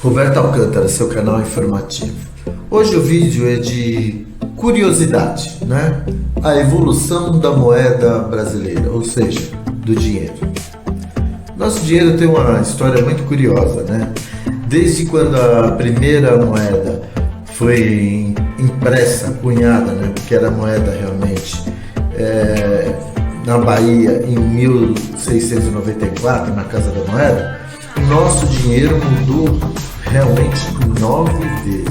Roberto Alcântara, seu canal informativo. Hoje o vídeo é de curiosidade, né? A evolução da moeda brasileira, ou seja, do dinheiro. Nosso dinheiro tem uma história muito curiosa, né? Desde quando a primeira moeda foi impressa, cunhada, né? Porque era moeda realmente, na Bahia em 1694, na Casa da Moeda, o nosso dinheiro mudou realmente 9 vezes.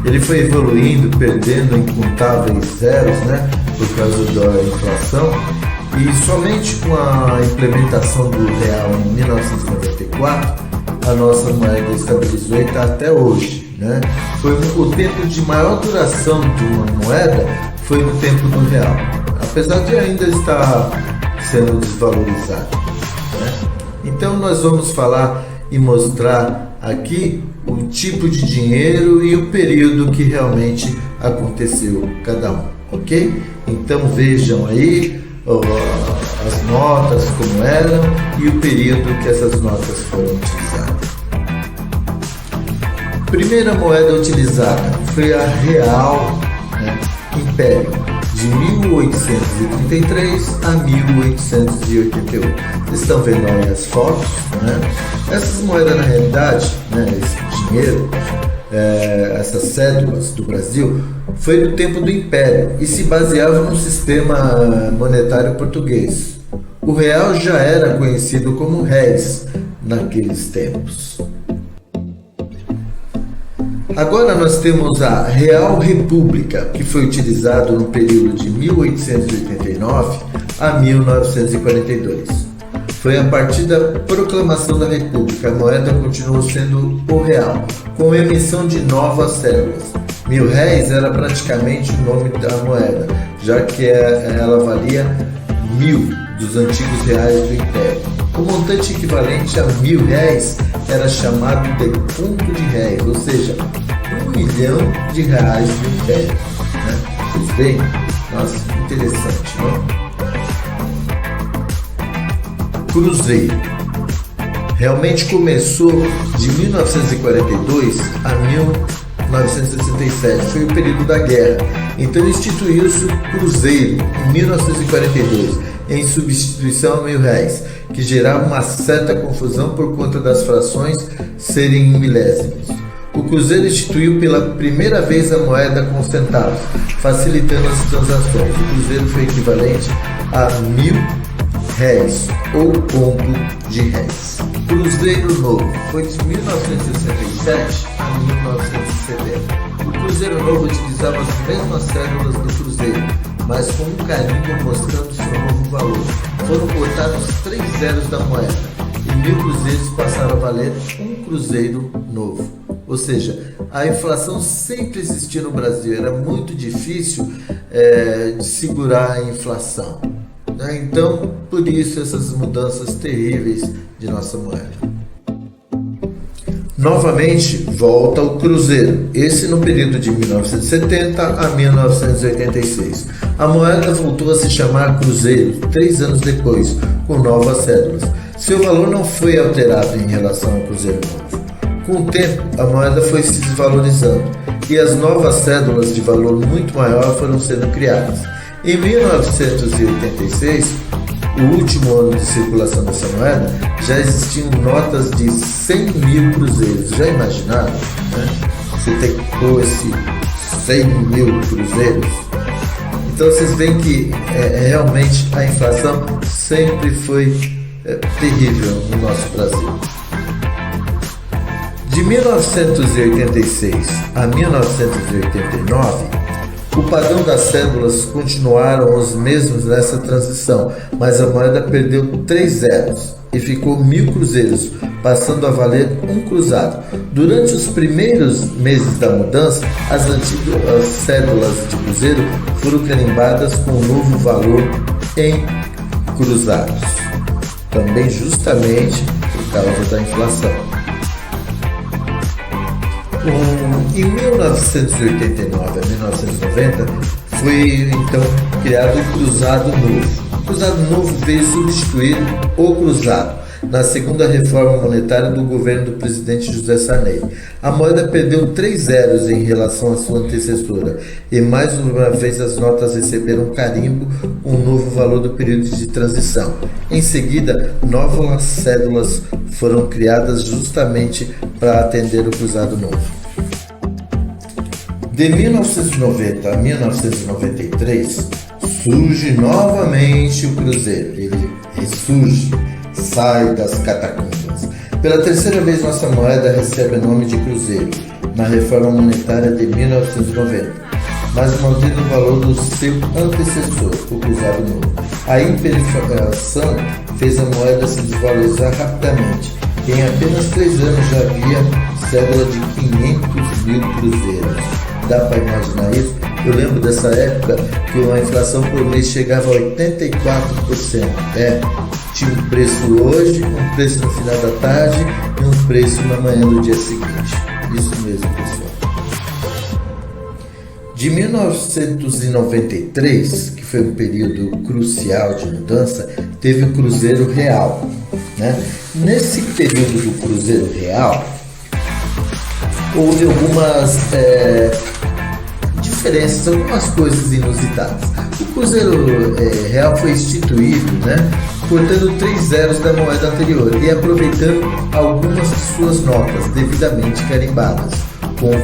Ele foi evoluindo, perdendo incontáveis zeros, né, por causa da inflação, e somente com a implementação do real em 1994, a nossa moeda estabilizou e está até hoje, né? Foi o tempo de maior duração de uma moeda, foi no tempo do real, apesar de ainda estar sendo desvalorizado, né? Então nós vamos falar e mostrar aqui o tipo de dinheiro e o período que realmente aconteceu cada um, ok? Então vejam aí as notas como eram e o período que essas notas foram utilizadas. Primeira moeda utilizada foi a Real, né, Império, de 1833 a 1888. Vocês estão vendo aí as fotos, né? Essas moedas, na realidade, né, esse dinheiro, essas cédulas do Brasil, foi do tempo do Império e se baseava no sistema monetário português. O real já era conhecido como réis naqueles tempos. Agora nós temos a Real República, que foi utilizado no período de 1889 a 1942. Foi a partir da proclamação da República, a moeda continuou sendo o real, com emissão de novas cédulas. R$1000 era praticamente o nome da moeda, já que ela valia 1000 dos antigos reais do Império. O montante equivalente a R$1000 era chamado de conto de réis, ou seja, R$1 milhão do Império, né? Vocês veem? Nossa, interessante, não? Cruzeiro. Realmente começou de 1942 a 1967, foi o período da guerra. Então instituiu-se o Cruzeiro em 1942, em substituição a R$1000, que gerava uma certa confusão por conta das frações serem em milésimos. O Cruzeiro instituiu pela primeira vez a moeda com centavos, facilitando as transações. O Cruzeiro foi equivalente a R$1000 ou conto de réis. Cruzeiro Novo foi de 1967 a 1970. O Cruzeiro Novo utilizava as mesmas cédulas do Cruzeiro, mas com um carimbo mostrando seu novo valor. Foram cortados 3 zeros da moeda e 1000 cruzeiros passaram a valer um Cruzeiro Novo. Ou seja, a inflação sempre existiu no Brasil, era muito difícil de segurar a inflação, né? Então, por isso essas mudanças terríveis de nossa moeda. Novamente, volta ao Cruzeiro, esse no período de 1970 a 1986. A moeda voltou a se chamar Cruzeiro 3 anos depois, com novas cédulas. Seu valor não foi alterado em relação ao Cruzeiro Novo. Com o tempo, a moeda foi se desvalorizando e as novas cédulas de valor muito maior foram sendo criadas. Em 1986, o último ano de circulação dessa moeda, já existiam notas de 100.000 cruzeiros. Já imaginaram, né? Você ter que pôr esse 100.000 cruzeiros? Então vocês veem que realmente a inflação sempre foi terrível no nosso Brasil. De 1986 a 1989, o padrão das cédulas continuaram os mesmos nessa transição, mas a moeda perdeu 3 zeros e ficou 1000 cruzeiros, passando a valer um cruzado. Durante os primeiros meses da mudança, as antigas cédulas de cruzeiro foram carimbadas com um novo valor em cruzados, também justamente por causa da inflação. Em 1989 a 1990 foi então criado o Cruzado Novo. O Cruzado Novo veio substituir o Cruzado. na segunda reforma monetária do governo do presidente José Sarney. A moeda perdeu 3 zeros em relação à sua antecessora e mais uma vez as notas receberam um carimbo com um novo valor do período de transição. Em seguida, novas cédulas foram criadas justamente para atender o cruzado novo. De 1990 a 1993, surge novamente o Cruzeiro. Ele ressurge, sai das catacumbas. Pela terceira vez, nossa moeda recebe o nome de Cruzeiro, na reforma monetária de 1990, mas mantendo o valor do seu antecessor, o cruzado novo. A hiperinflação fez a moeda se desvalorizar rapidamente. Em apenas 3 anos já havia cédula de 500 mil cruzeiros. Dá para imaginar isso? Eu lembro dessa época que a inflação por mês chegava a 84%. Tinha um preço hoje, um preço no final da tarde e um preço na manhã do dia seguinte. Isso mesmo, pessoal. De 1993, que foi um período crucial de mudança, teve o Cruzeiro Real, né? Nesse período do Cruzeiro Real, houve algumas diferenças, algumas coisas inusitadas. O Cruzeiro Real foi instituído, né, cortando 3 zeros da moeda anterior e aproveitando algumas de suas notas devidamente carimbadas com o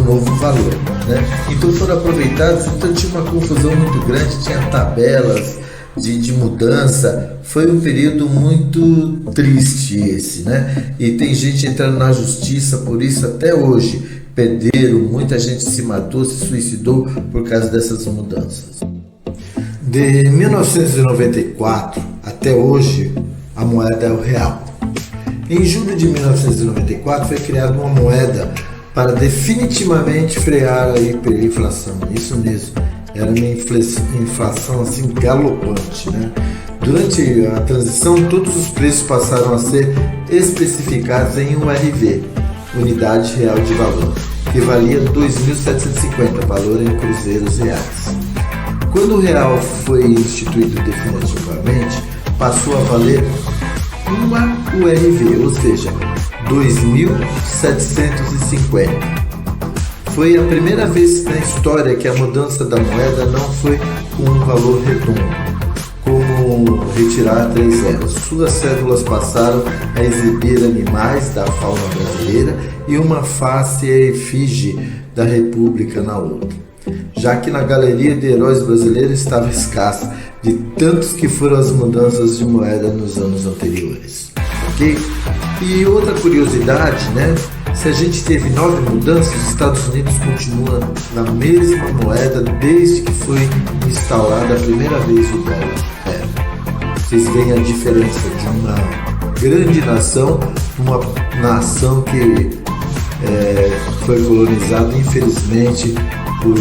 novo valor, né? Então foram aproveitados, então tinha uma confusão muito grande, tinha tabelas de mudança. Foi um período muito triste esse, né? E tem gente entrando na justiça por isso até hoje. Perderam, muita gente se matou, se suicidou por causa dessas mudanças. De 1994 até hoje, a moeda é o real. Em julho de 1994 foi criada uma moeda para definitivamente frear a hiperinflação. Isso mesmo. Era uma inflação assim galopante, né? Durante a transição, todos os preços passaram a ser especificados em URV, Unidade Real de Valor, que valia 2.750, valor em cruzeiros reais. Quando o real foi instituído definitivamente, passou a valer uma URV, ou seja, 2.750. Foi a primeira vez na história que a mudança da moeda não foi com um valor redondo, como retirar 3 zeros. Suas cédulas passaram a exibir animais da fauna brasileira e uma face e efígie da República na outra, já que na galeria de heróis brasileiros estava escassa de tantos que foram as mudanças de moeda nos anos anteriores. Ok? E outra curiosidade, né? Se a gente teve 9 mudanças, os Estados Unidos continua na mesma moeda desde que foi instaurada a primeira vez o dólar. Vocês veem a diferença de uma grande nação, uma nação que foi colonizada, infelizmente, por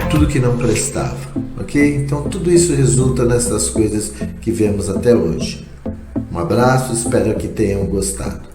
tudo que não prestava. Ok? Então tudo isso resulta nessas coisas que vemos até hoje. Um abraço, espero que tenham gostado.